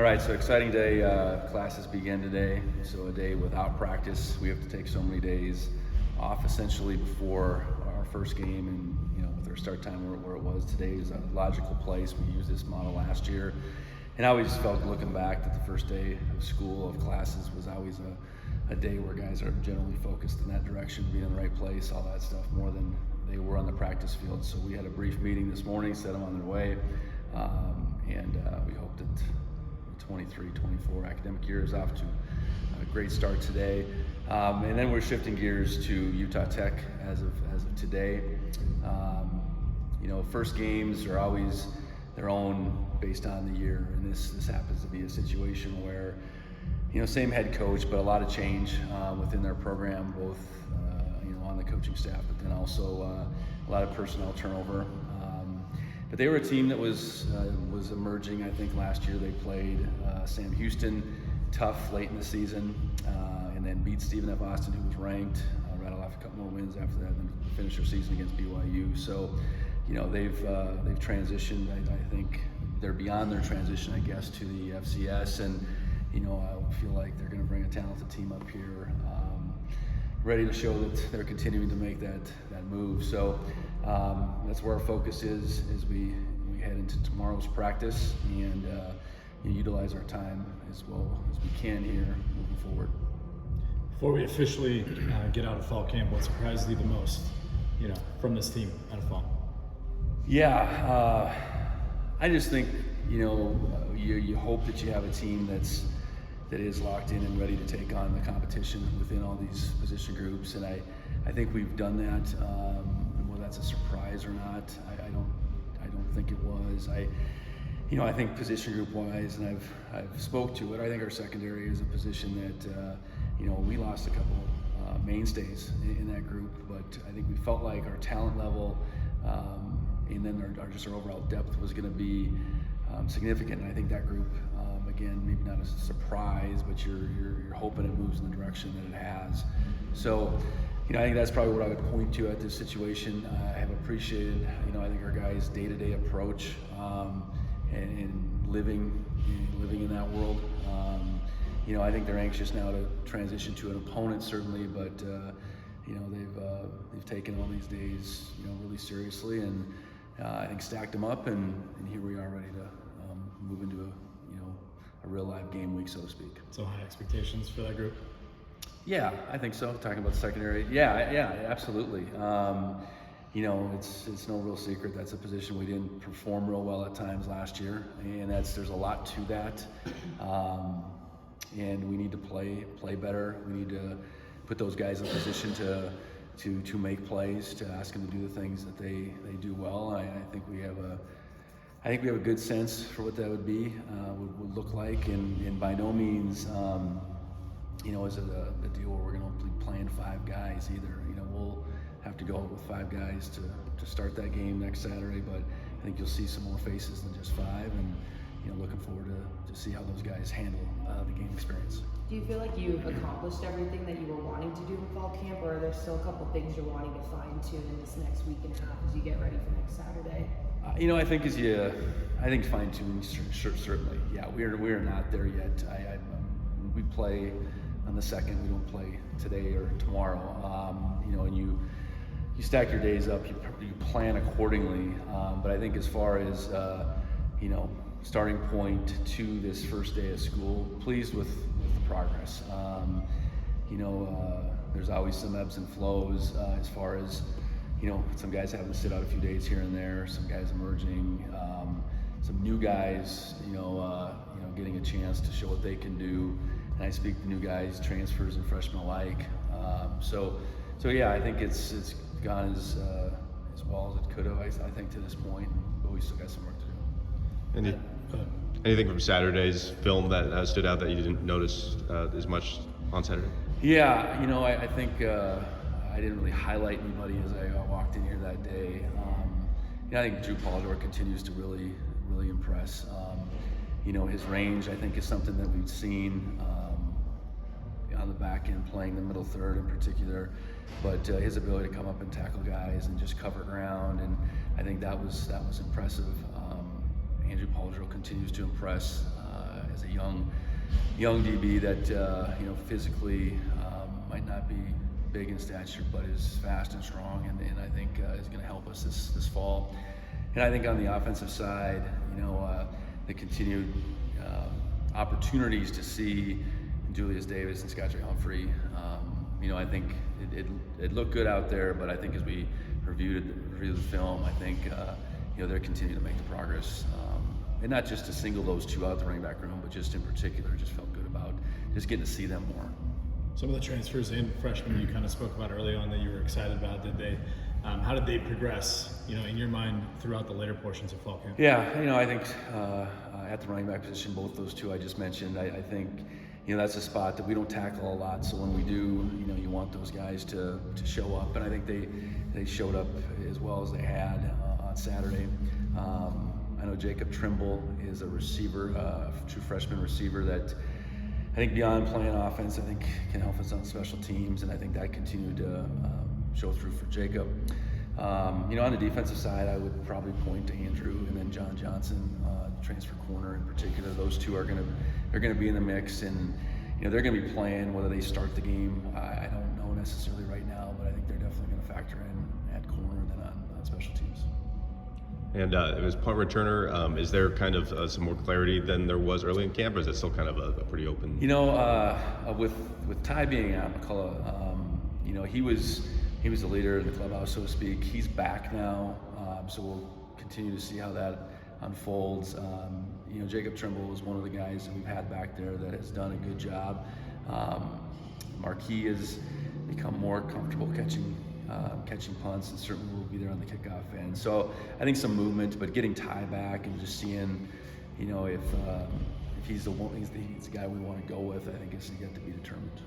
right, so exciting day. Classes begin today. So a day without practice. We have to take so many days off essentially before our first game, and with our start time where it was today is a logical place. We used this model last year, and I always felt looking back that the first day of school, of classes, was always a day where guys are generally focused in that direction, being in the right place, all that stuff, more than they were on the practice field. So we had a brief meeting this morning, set them on their way, and we hope that the 23-24 academic year is off to a great start today. And then we're shifting gears to Utah Tech as of today. First games are always their own based on the year, and this happens to be a situation where same head coach, but a lot of change within their program, both on the coaching staff, but then also a lot of personnel turnover. But they were a team that was emerging. I think last year they played Sam Houston tough late in the season, and then beat Stephen F. Austin, who was ranked. Rattled off a couple more wins after that, and then finished their season against BYU. So, they've transitioned. I think they're beyond their transition, I guess, to the FCS, and I feel like they're going to bring a talented team up here, ready to show that they're continuing to make that move. So that's where our focus is as we head into tomorrow's practice, and utilize our time as well as we can here moving forward. Before we officially get out of fall camp, what surprised you the most, from this team out of fall? Yeah, I just think you hope that you have a team that is locked in and ready to take on the competition within all these position groups, and I think we've done that. Whether that's a surprise or not, I don't think it was. I think position group wise, and I've spoke to it, I think our secondary is a position that we lost a couple mainstays in that group, but I think we felt like our talent level and then our overall depth was going to be significant. And I think that group, again, maybe not a surprise, but you're hoping it moves in the direction that it has. So, I think that's probably what I would point to at this situation. I have appreciated, I think our guys' day-to-day approach and living in that world. I think they're anxious now to transition to an opponent, certainly, but they've taken all these days, really seriously, and I think stacked them up, and here we are ready to move into a real live game week, so to speak. So high expectations for that group? Yeah, I think so. Talking about the secondary, yeah, absolutely. It's no real secret that's a position we didn't perform real well at times last year, and there's a lot to that. And we need to play better. We need to put those guys in position to make plays, to ask them to do the things that they do well. I think we have a good sense for what that would be, would look like, and by no means, is it a deal where we're going to be playing 5 guys either. We'll have to go with 5 guys to start that game next Saturday, but I think you'll see some more faces than just 5, and looking forward to see how those guys handle the game experience. Do you feel like you've accomplished everything that you were wanting to do in fall camp, or are there still a couple things you're wanting to fine-tune in this next week and a half as you get ready for next Saturday? I think fine-tuning, certainly. Yeah, we are not there yet. We play on the 2nd. We don't play today or tomorrow. And you stack your days up. You plan accordingly. But I think as far as starting point to this first day of school, pleased with the progress. There's always some ebbs and flows as far as some guys having to sit out a few days here and there, some guys emerging, some new guys getting a chance to show what they can do. And I speak to new guys, transfers and freshmen alike. So yeah, I think it's gone as well as it could have, I think, to this point, but we still got some work to do. Anything from Saturday's film that stood out that you didn't notice as much on Saturday? Yeah, I think I didn't really highlight anybody as I walked in here that day. I think Drew Polidor continues to really impress. His range, I think, is something that we've seen on the back end, playing the middle third in particular, but his ability to come up and tackle guys and just cover ground, and I think that was impressive. Andrew Polidor continues to impress as a young DB that physically might not be big in stature, but is fast and strong, and I think is going to help us this fall. And I think on the offensive side, the continued opportunities to see Julius Davis and Scotty Humphrey. I think it looked good out there, but I think as we reviewed the film, I think they're continuing to make the progress. And not just to single those two out the running back room, but just in particular, just felt good about just getting to see them more. Some of the transfers in freshmen you kind of spoke about early on that you were excited about, how did they progress, in your mind throughout the later portions of fall camp? Yeah, I think at the running back position, both those two I just mentioned, I think, that's a spot that we don't tackle a lot. So when we do, you want those guys to show up, and I think they showed up as well as they had on Saturday. I know Jacob Trimble is a receiver, a true freshman receiver that I think beyond playing offense, I think can help us on special teams, and I think that continued to show through for Jacob. On the defensive side, I would probably point to Andrew and then John Johnson, transfer corner in particular. Those two are going to be in the mix, and they're going to be playing. Whether they start the game, I don't know necessarily right now, but I think they're definitely going to factor in at corner and then on special teams. And it was punt returner. Is there kind of some more clarity than there was early in camp, or is it still kind of a pretty open? With Ty being out, McCullough, he was the leader in the clubhouse, so to speak. He's back now, so we'll continue to see how that unfolds. Jacob Trimble is one of the guys that we've had back there that has done a good job. Marquis has become more comfortable catching punts, and certainly will be there on the kickoff end. So I think some movement, but getting Ty back and just seeing, if he's the guy we want to go with, I think is yet to be determined.